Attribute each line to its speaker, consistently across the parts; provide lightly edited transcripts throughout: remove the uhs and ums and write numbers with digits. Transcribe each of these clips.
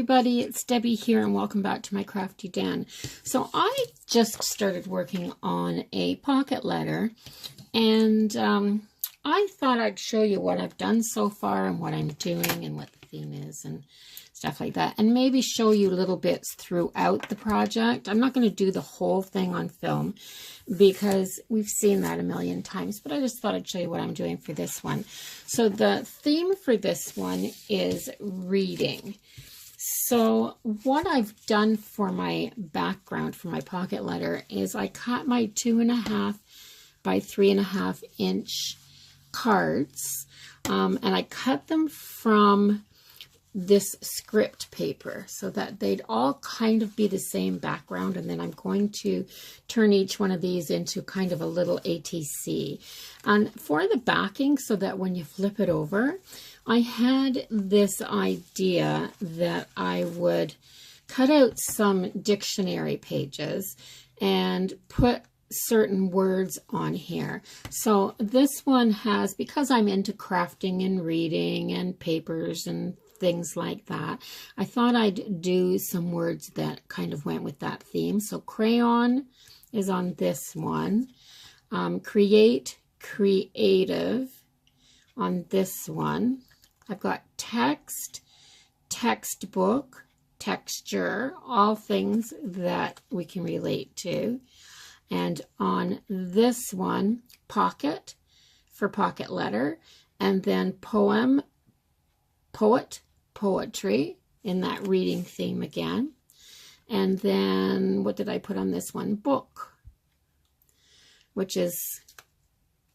Speaker 1: everybody, it's Debbie here and welcome back to my Crafty Den. So I just started working on a pocket letter and I thought I'd show you what I've done so far and what I'm doing and what the theme is and stuff like that, and maybe show you little bits throughout the project. I'm not going to do the whole thing on film because we've seen that a million times, but I just thought I'd show you what I'm doing for this one. So the theme for this one is reading. So what I've done for my background for my pocket letter is I cut my 2.5 by 3.5 inch cards, and I cut them from this script paper so that they'd all kind of be the same background, and then I'm going to turn each one of these into kind of a little ATC. And for the backing, so that when you flip it over, I had this idea that I would cut out some dictionary pages and put certain words on here. So this one has, because I'm into crafting and reading and papers and things like that, I thought I'd do some words that kind of went with that theme. So crayon is on this one. Create, creative on this one. I've got text, textbook, texture, all things that we can relate to. And on this one, pocket for pocket letter, and then poem, poet, poetry in that reading theme again. And then what did I put on this one? Book, which is,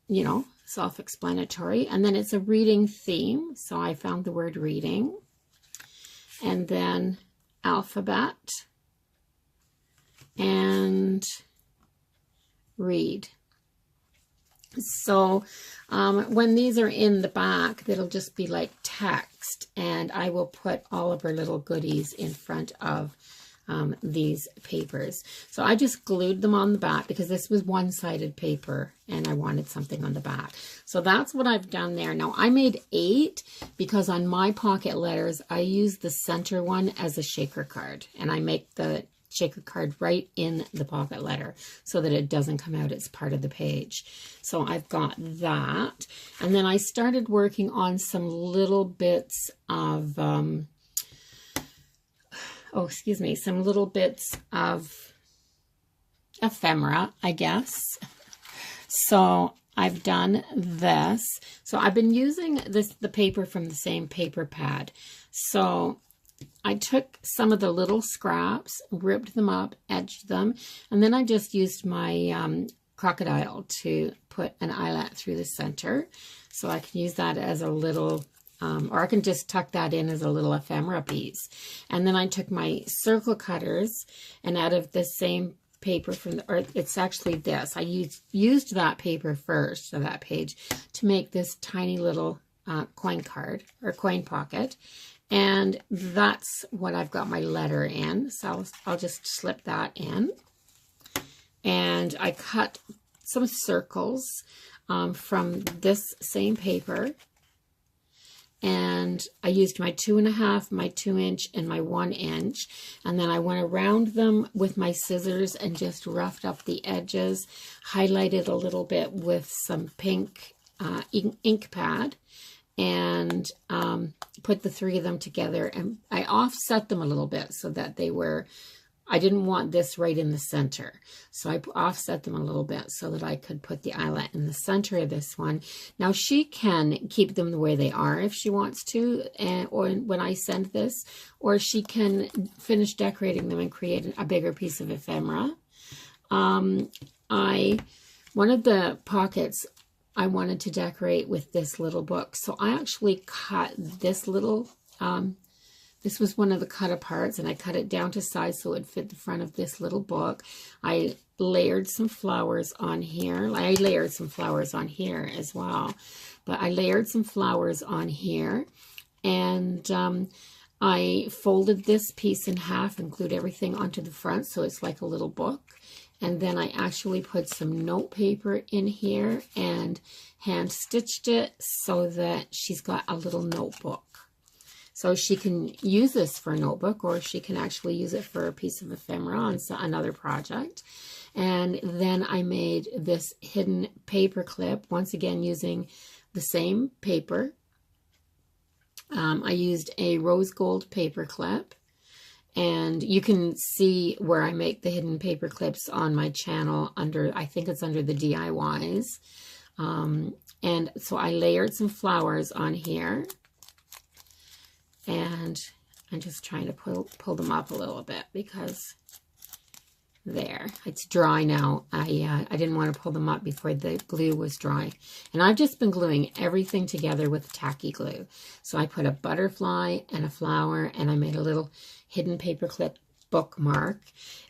Speaker 1: you know, self-explanatory. And then it's a reading theme, so I found the word reading. And then alphabet and read. So when these are in the back, it'll just be like text, and I will put all of our little goodies in front of these papers. So I just glued them on the back because this was one-sided paper and I wanted something on the back. So that's what I've done there. Now I made 8 because on my pocket letters, I use the center one as a shaker card, and I make the shaker card right in the pocket letter so that it doesn't come out as part of the page. So I've got that, and then I started working on some little bits of some little bits of ephemera, I guess. So I've done this. So I've been using the paper from the same paper pad. So I took some of the little scraps, ripped them up, edged them, and then I just used my crocodile to put an eyelet through the center. So I can use that as a little, or I can just tuck that in as a little ephemera piece. And then I took my circle cutters, and out of the same paper from the, or it's actually this, I used that paper first, so that page, to make this tiny little coin card or coin pocket. And that's what I've got my letter in. So I'll just slip that in. And I cut some circles from this same paper. And I used my 2.5, my 2 inch, and my 1 inch. And then I went around them with my scissors and just roughed up the edges, highlighted a little bit with some pink ink pad, and put the 3 of them together, and I offset them a little bit so that they were, I didn't want this right in the center. So I offset them a little bit so that I could put the eyelet in the center of this one. Now she can keep them the way they are if she wants to, or when I send this, or she can finish decorating them and create a bigger piece of ephemera. One of the pockets I wanted to decorate with this little book. So I actually cut this little, this was one of the cut aparts, and I cut it down to size so it fit the front of this little book. I layered some flowers on here. I layered some flowers on here as well, but I layered some flowers on here, and I folded this piece in half and glued everything onto the front so it's like a little book. And then I actually put some note paper in here and hand stitched it so that she's got a little notebook. So she can use this for a notebook, or she can actually use it for a piece of ephemera on another project. And then I made this hidden paper clip, once again using the same paper. I used a rose gold paper clip, and you can see where I make the hidden paper clips on my channel under, I think it's under the DIYs. And so I layered some flowers on here, and I'm just trying to pull them up a little bit because there, it's dry now. I didn't want to pull them up before the glue was dry. And I've just been gluing everything together with tacky glue. So I put a butterfly and a flower, and I made a little hidden paperclip bookmark.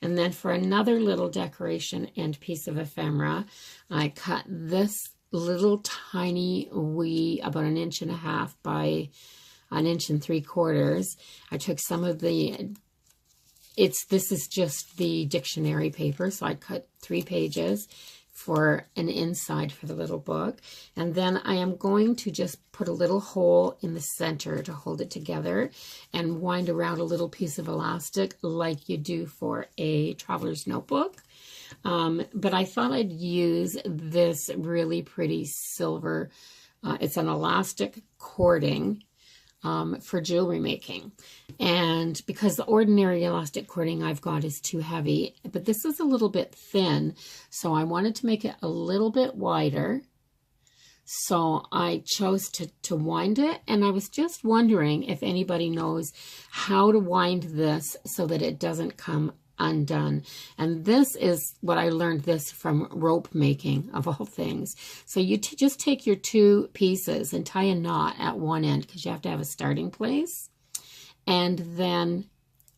Speaker 1: And then for another little decoration and piece of ephemera, I cut this little tiny wee, about 1.5 inches by 1 3/4 inches. I took some of the this is just the dictionary paper, so I cut 3 pages for an inside for the little book. And then I am going to just put a little hole in the center to hold it together and wind around a little piece of elastic like you do for a traveler's notebook. But I thought I'd use this really pretty silver, it's an elastic cording, for jewelry making. And because the ordinary elastic cording I've got is too heavy, but this is a little bit thin, so I wanted to make it a little bit wider. So I chose to wind it, and I was just wondering if anybody knows how to wind this so that it doesn't come undone. And this is what I learned this from rope making, of all things. So you just take your 2 pieces and tie a knot at one end, because you have to have a starting place. And then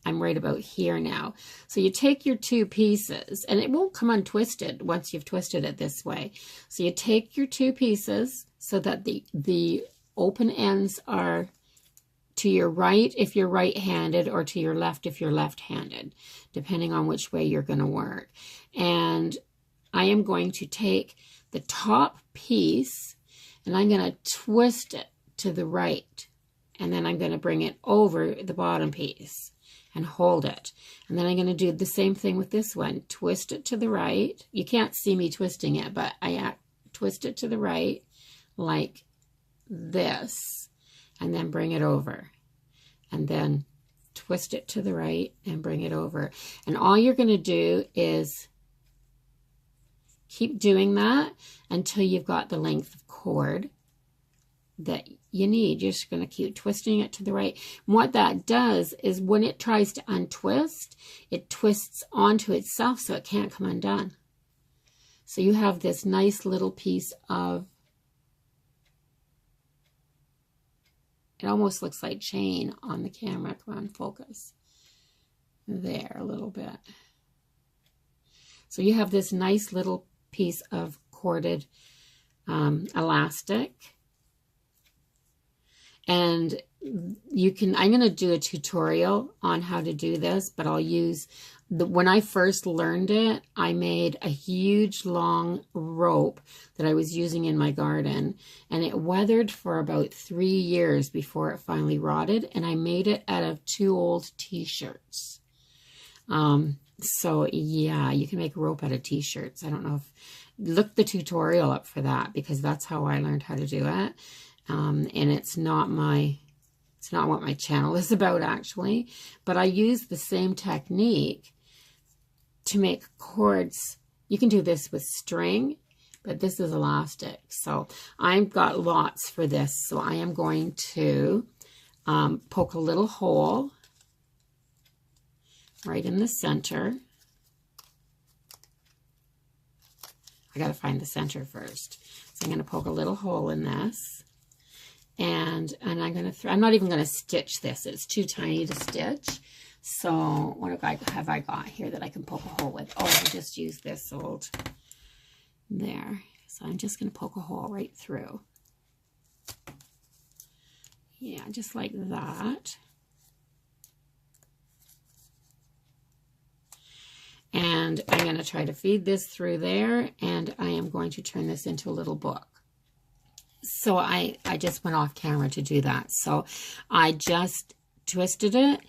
Speaker 1: I'm right about here now. So you take your 2 pieces, and it won't come untwisted once you've twisted it this way. So you take your 2 pieces so that the open ends are to your right if you're right-handed, or to your left if you're left-handed, depending on which way you're going to work. And I am going to take the top piece, and I'm going to twist it to the right, and then I'm going to bring it over the bottom piece and hold it. And then I'm going to do the same thing with this one. Twist it to the right. You can't see me twisting it, but I twist it to the right like this, and then bring it over, and then twist it to the right and bring it over. And all you're going to do is keep doing that until you've got the length of cord that you need. You're just going to keep twisting it to the right. And what that does is when it tries to untwist, it twists onto itself so it can't come undone. So you have this nice little piece of, it almost looks like chain on the camera. Come on, focus. There, a little bit. So you have this nice little piece of corded elastic. And you can, I'm going to do a tutorial on how to do this, but I'll use, when I first learned it, I made a huge long rope that I was using in my garden, and it weathered for about 3 years before it finally rotted, and I made it out of 2 old t-shirts. So yeah, you can make a rope out of t-shirts. I don't know if, look the tutorial up for that, because that's how I learned how to do it. And it's not what my channel is about, actually, but I use the same technique to make cords. You can do this with string, but this is elastic. So I've got lots for this. So I am going to poke a little hole right in the center. I got to find the center first. So I'm going to poke a little hole in this. And I'm going to, I'm not even going to stitch this. It's too tiny to stitch. So what have I got here that I can poke a hole with? Oh, I just used this old, there. So I'm just going to poke a hole right through. Yeah, just like that. And I'm going to try to feed this through there, and I am going to turn this into a little book. So I just went off camera to do that. So I just twisted it,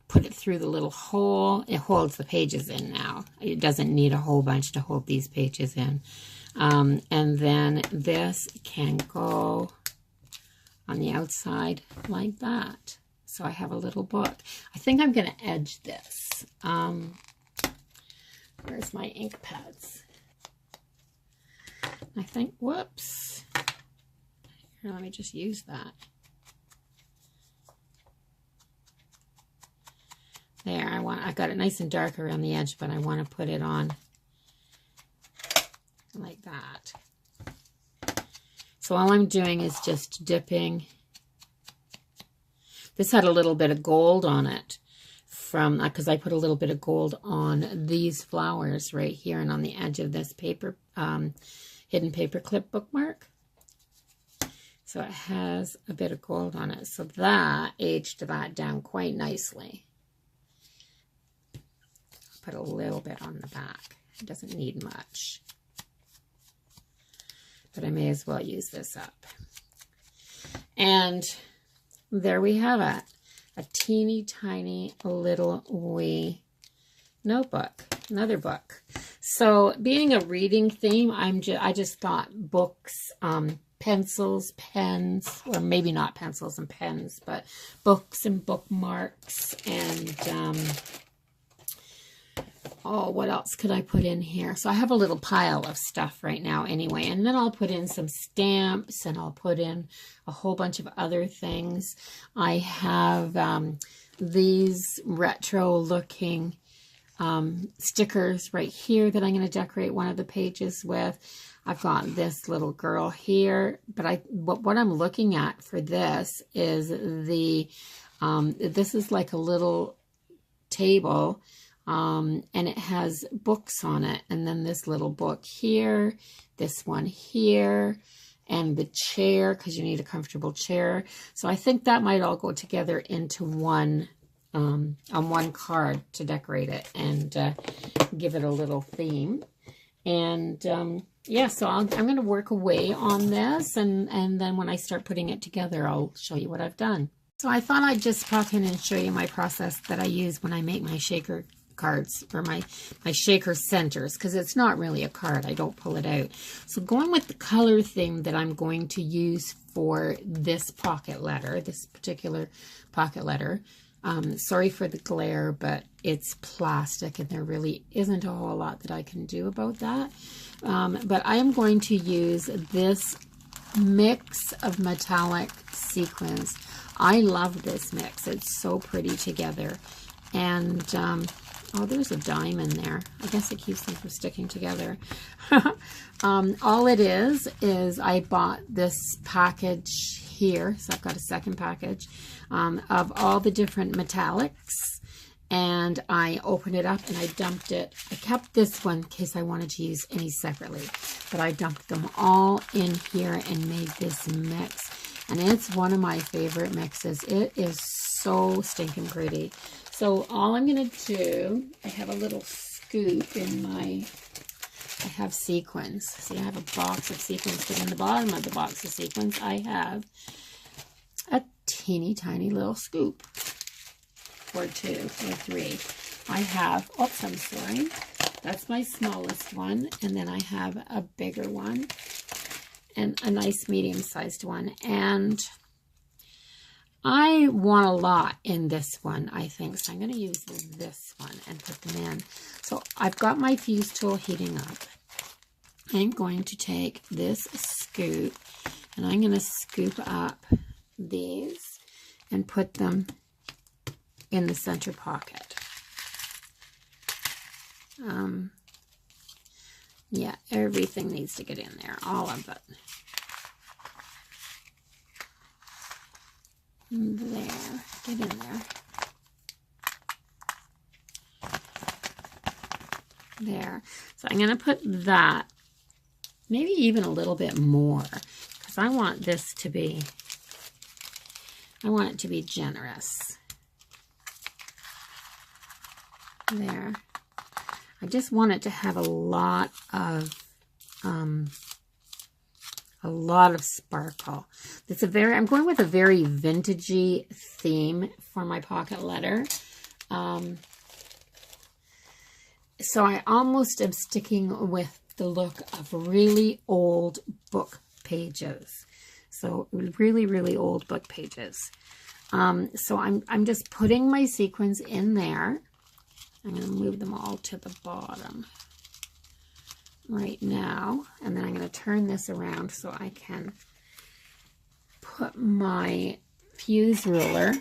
Speaker 1: put it through the little hole. It holds the pages in now. It doesn't need a whole bunch to hold these pages in. And then this can go on the outside like that. So I have a little book. I think I'm going to edge this. Where's my ink pads? I think, whoops. Here, let me just use that. There, I got it nice and dark around the edge, but I want to put it on like that. So all I'm doing is just dipping. This had a little bit of gold on it from, because I put a little bit of gold on these flowers right here and on the edge of this paper, hidden paper clip bookmark. So it has a bit of gold on it. So that aged that down quite nicely. Put a little bit on the back. It doesn't need much. But I may as well use this up. And there we have it. A teeny tiny little wee notebook. Another book. So being a reading theme, I just thought books, pencils, pens, or maybe not pencils and pens, but books and bookmarks and oh, what else could I put in here? So I have a little pile of stuff right now anyway, and then I'll put in some stamps and I'll put in a whole bunch of other things. I have these retro looking stickers right here that I'm going to decorate one of the pages with. I've got this little girl here, but what I'm looking at for this is this is like a little table. And it has books on it, and then this little book here, this one here, and the chair, because you need a comfortable chair. So I think that might all go together into one, on one card to decorate it and give it a little theme. And yeah, so I'm going to work away on this, and then when I start putting it together, I'll show you what I've done. So I thought I'd just pop in and show you my process that I use when I make my shaker cards, or my shaker centers, because it's not really a card. I don't pull it out. So going with the color theme that I'm going to use for this pocket letter, this particular pocket letter. Sorry for the glare, but it's plastic and there really isn't a whole lot that I can do about that. But I am going to use this mix of metallic sequins. I love this mix. It's so pretty together. And oh, there's a dime in there. I guess it keeps them from sticking together. All it is I bought this package here. So I've got a second package of all the different metallics. And I opened it up and I dumped it. I kept this one in case I wanted to use any separately. But I dumped them all in here and made this mix. And it's one of my favorite mixes. It is so stinking pretty. So all I'm going to do, I have a little scoop in my, I have sequins. See, I have a box of sequins, but in the bottom of the box of sequins, I have a teeny tiny little scoop, or two, or three. I have, oops, I'm sorry. That's my smallest one, and then I have a bigger one, and a nice medium-sized one, and I want a lot in this one, I think. So I'm going to use this one and put them in. So I've got my fuse tool heating up. I'm going to take this scoop and I'm going to scoop up these and put them in the center pocket. Yeah, everything needs to get in there, all of it. There, get in there. There. So I'm going to put that, maybe even a little bit more, because I want this to be, I want it to be generous. There. I just want it to have a lot of A lot of sparkle. I'm going with a very vintagey theme for my pocket letter. So I almost am sticking with the look of really old book pages. So really, really old book pages. So I'm just putting my sequins in there. I'm going to move them all to the bottom right now. And then I'm going to turn this around so I can put my fuse ruler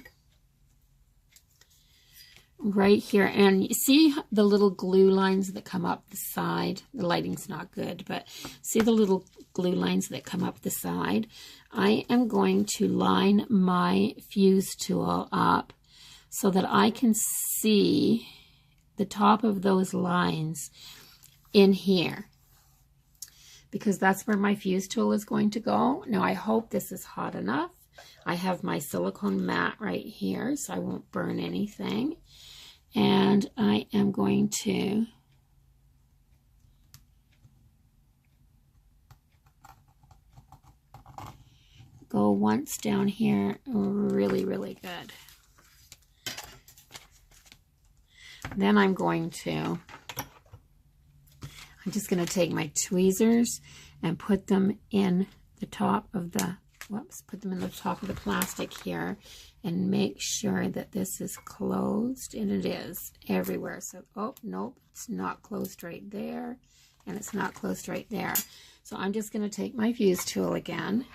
Speaker 1: right here. And you see the little glue lines that come up the side? The lighting's not good, but see the little glue lines that come up the side? I am going to line my fuse tool up so that I can see the top of those lines in here, because that's where my fuse tool is going to go. Now I hope this is hot enough. I have my silicone mat right here so I won't burn anything. And I am going to go once down here really, really good. Then I'm just going to take my tweezers and put them in the top of the, put them in the top of the plastic here and make sure that this is closed, and it is everywhere. So, oh, nope, it's not closed right there, and it's not closed right there. So I'm just going to take my fuse tool again,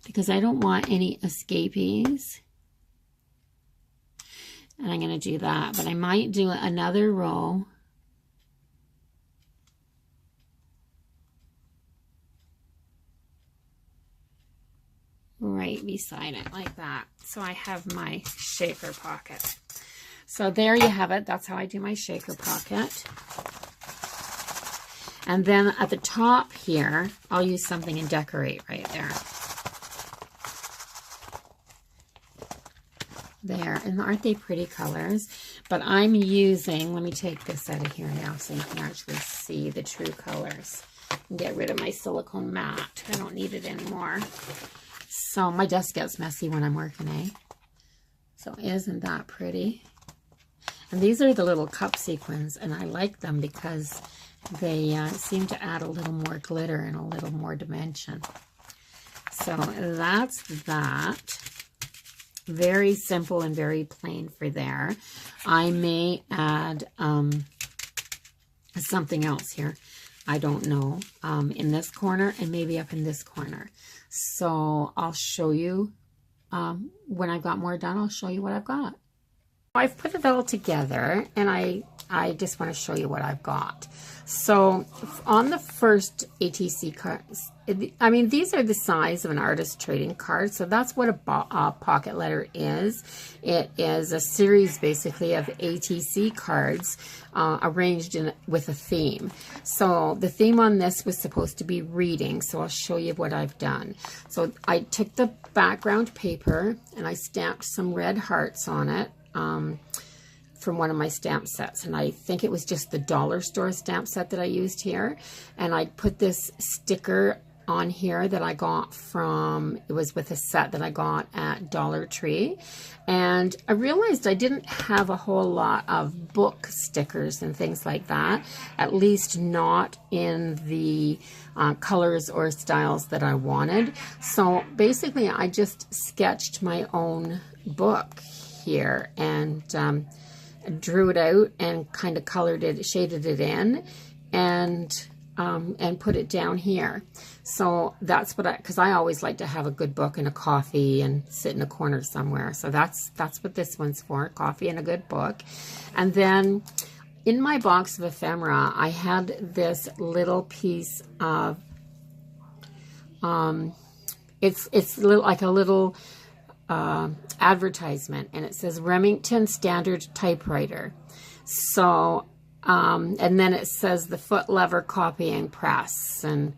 Speaker 1: because I don't want any escapees. And I'm going to do that, but I might do another row right beside it like that. So I have my shaker pocket. So there you have it. That's how I do my shaker pocket. And then at the top here, I'll use something and decorate right there. There, and aren't they pretty colors? But I'm using, let me take this out of here now so you can actually see the true colors. And get rid of my silicone mat. I don't need it anymore. So my desk gets messy when I'm working, eh? So isn't that pretty? And these are the little cup sequins, and I like them because they seem to add a little more glitter and a little more dimension. So that's that. Very simple and very plain for there. I may add something else here. I don't know. In this corner and maybe up in this corner. So I'll show you when I've got more done. I'll show you what I've got. I've put it all together, and I just want to show you what I've got. So on the first ATC cards, I mean, these are the size of an artist trading card. So that's what a pocket letter is. It is a series basically of ATC cards arranged with a theme. So the theme on this was supposed to be reading. So I'll show you what I've done. So I took the background paper and I stamped some red hearts on it. From one of my stamp sets, and I think it was just the dollar store stamp set that I used here, and I put this sticker on here that I got from, it was with a set that I got at Dollar Tree, and I realized I didn't have a whole lot of book stickers and things like that, at least not in the colors or styles that I wanted. So basically I just sketched my own book here and drew it out and kind of colored it, shaded it in, and put it down here. So that's what because I always like to have a good book and a coffee and sit in a corner somewhere. So that's what this one's for, coffee and a good book. And then in my box of ephemera, I had this little piece of, it's like a little advertisement, and it says Remington Standard Typewriter. So and then it says the foot lever copying press, and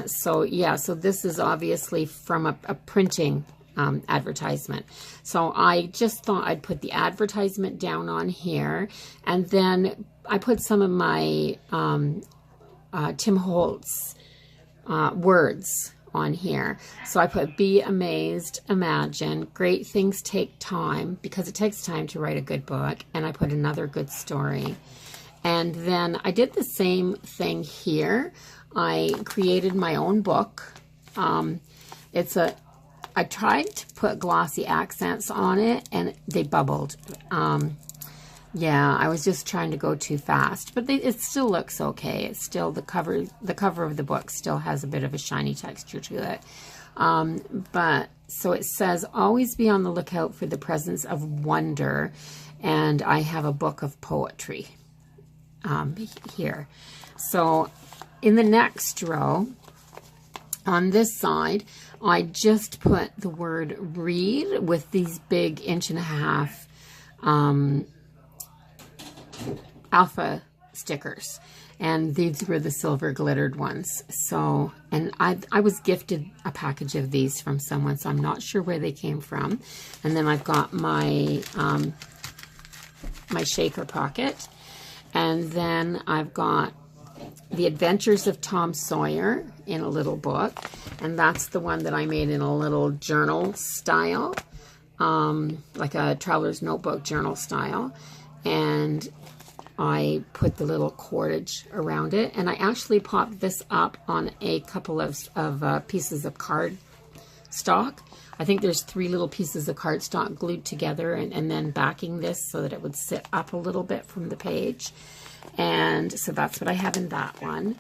Speaker 1: so yeah, so this is obviously from a printing advertisement. So I just thought I'd put the advertisement down on here, and then I put some of my Tim Holtz words on here. So I put be amazed, imagine, great things take time, because it takes time to write a good book, and I put another good story. And then I did the same thing here. I created my own book. I tried to put glossy accents on it, and they bubbled. Yeah, I was just trying to go too fast, but it still looks okay. It's still the cover of the book still has a bit of a shiny texture to it. But so it says, always be on the lookout for the presence of wonder, and I have a book of poetry here. So in the next row, on this side, I just put the word read with these big 1.5 inch alpha stickers, and these were the silver glittered ones. So, and I was gifted a package of these from someone, so I'm not sure where they came from. And then I've got my my shaker pocket, and then I've got The Adventures of Tom Sawyer in a little book, and that's the one that I made in a little journal style, like a traveler's notebook journal style. And I put the little cordage around it, and I actually popped this up on a couple of pieces of card stock. I think there's 3 little pieces of cardstock glued together, and then backing this so that it would sit up a little bit from the page. And so that's what I have in that one.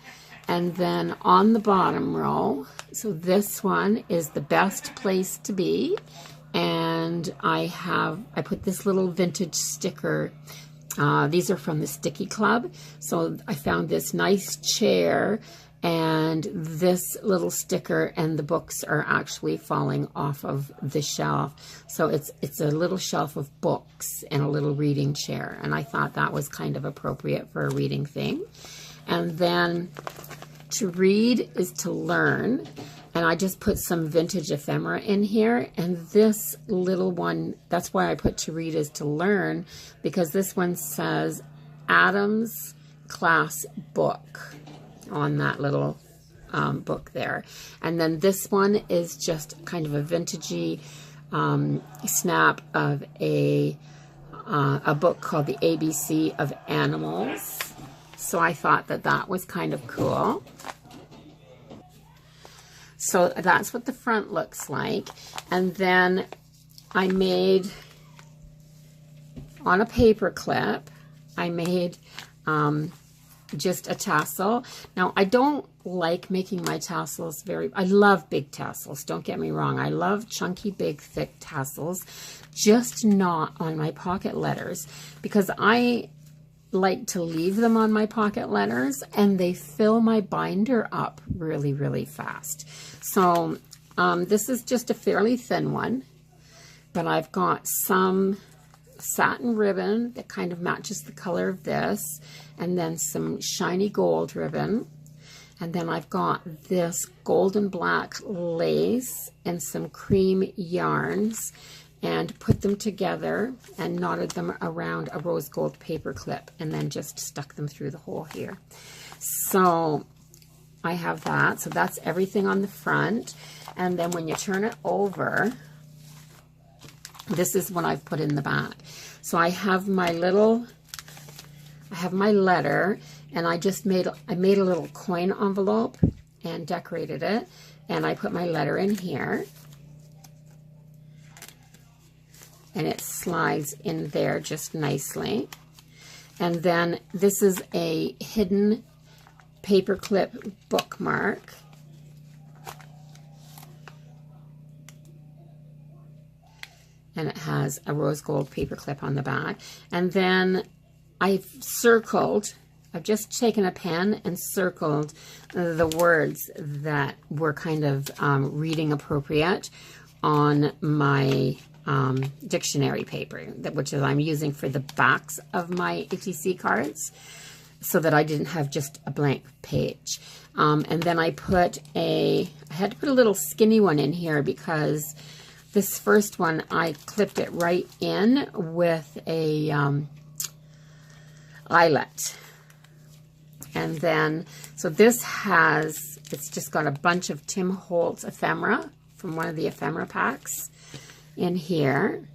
Speaker 1: And then on the bottom row, so this one is the best place to be. And I put this little vintage sticker. These are from the Sticky Club. So I found this nice chair and this little sticker, and the books are actually falling off of the shelf. So it's a little shelf of books and a little reading chair, and I thought that was kind of appropriate for a reading thing. And then to read is to learn, and I just put some vintage ephemera in here. And this little one, that's why I put to read is to learn, because this one says Adams Class Book on that little book there. And then this one is just kind of a vintagey snap of a book called The ABC of Animals. So I thought that that was kind of cool. So that's what the front looks like. And then I made, on a paper clip, I made just a tassel. Now, I don't like making my tassels I love big tassels, don't get me wrong. I love chunky, big, thick tassels, just not on my pocket letters, because I like to leave them on my pocket letters and they fill my binder up really, really fast. So this is just a fairly thin one, but I've got some satin ribbon that kind of matches the color of this, and then some shiny gold ribbon, and then I've got this golden black lace and some cream yarns, and put them together and knotted them around a rose gold paper clip, and then just stuck them through the hole here. So I have that. So that's everything on the front. And then when you turn it over, this is what I've put in the back. So I have my letter, and I made a little coin envelope and decorated it, and I put my letter in here, and it slides in there just nicely. And then this is a hidden paperclip bookmark. And it has a rose gold paper clip on the back. And then I've just taken a pen and circled the words that were kind of reading appropriate on my dictionary paper, which I'm using for the backs of my ATC cards, so that I didn't have just a blank page. And then I had to put a little skinny one in here, because this first one, I clipped it right in with a eyelet. And then, so this has It's just got a bunch of Tim Holtz ephemera from one of the ephemera packs in here.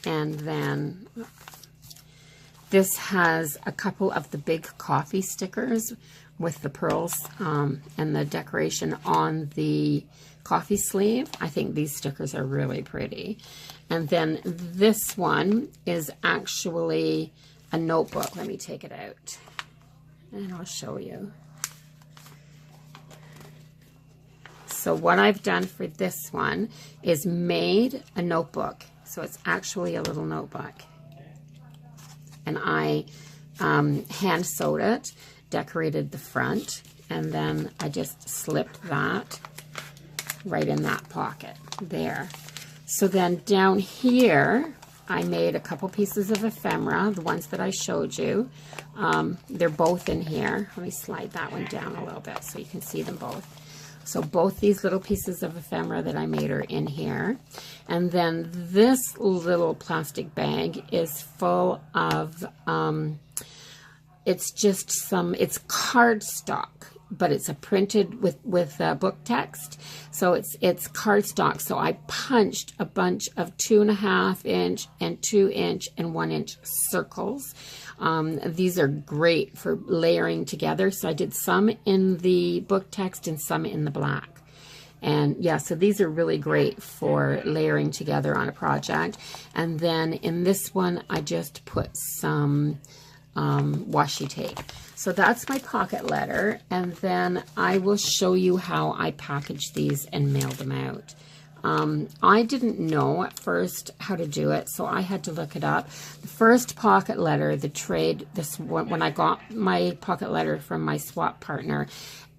Speaker 1: And then this has a couple of the big coffee stickers with the pearls and the decoration on the coffee sleeve. I think these stickers are really pretty. And then this one is actually a notebook. Let me take it out and I'll show you. So what I've done for this one is made a notebook. So it's actually a little notebook. And I hand sewed it, decorated the front, and then I just slipped that right in that pocket there. So then down here, I made a couple pieces of ephemera, the ones that I showed you. They're both in here. Let me slide that one down a little bit so you can see them both. So both these little pieces of ephemera that I made are in here. And then this little plastic bag is full of, it's just it's cardstock, but it's printed with book text. So it's cardstock. So I punched a bunch of 2.5 inch and 2 inch and 1 inch circles. These are great for layering together. So I did some in the book text and some in the black. And yeah, so these are really great for layering together on a project. And then in this one, I just put some washi tape. So that's my pocket letter. And then I will show you how I package these and mail them out. I didn't know at first how to do it, so I had to look it up. The first pocket letter, the trade, this one, when I got my pocket letter from my swap partner,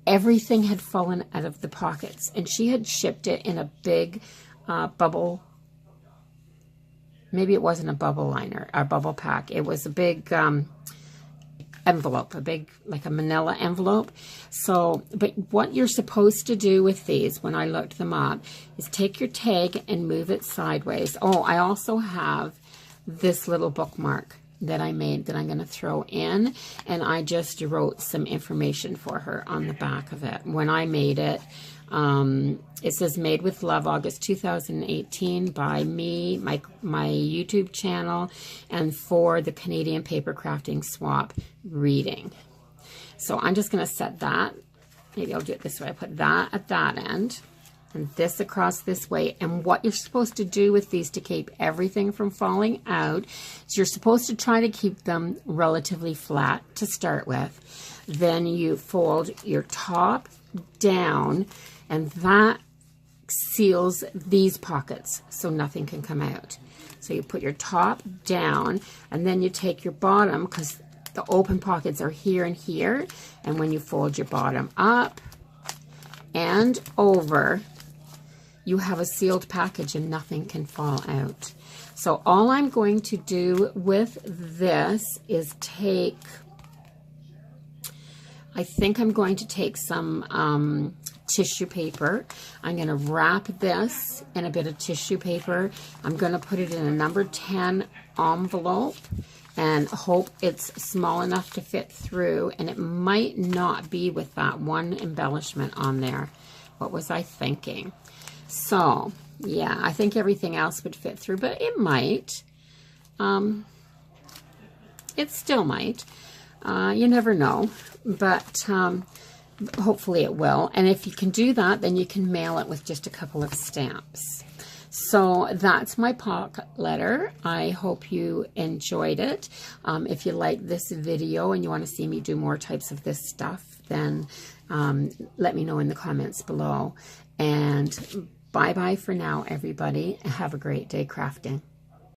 Speaker 1: everything had fallen out of the pockets, and she had shipped it in a big bubble. Maybe it wasn't a bubble liner, a bubble pack. It was a big envelope, like a manila envelope. So, but what you're supposed to do with these, when I looked them up, is take your tag and move it sideways. Oh, I also have this little bookmark that I made that I'm going to throw in, and I just wrote some information for her on the back of it. When I made it, it says made with love, August 2018 by me, my YouTube channel, and for the Canadian Paper Crafting Swap reading. So I'm just going to set that. Maybe I'll do it this way. I put that at that end and this across this way. And what you're supposed to do with these to keep everything from falling out is you're supposed to try to keep them relatively flat to start with. Then you fold your top down, and that seals these pockets so nothing can come out. So you put your top down, and then you take your bottom, because the open pockets are here and here, and when you fold your bottom up and over, you have a sealed package and nothing can fall out. So all I'm going to do with this is take, I think I'm going to take some tissue paper. I'm going to wrap this in a bit of tissue paper. I'm going to put it in a number 10 envelope and hope it's small enough to fit through. And it might not be with that one embellishment on there. What was I thinking? So, yeah, I think everything else would fit through, but it might. It still might. You never know, but hopefully it will. And if you can do that, then you can mail it with just a couple of stamps. So that's my pocket letter. I hope you enjoyed it. If you like this video and you want to see me do more types of this stuff, then let me know in the comments below. And bye-bye for now, everybody. Have a great day crafting.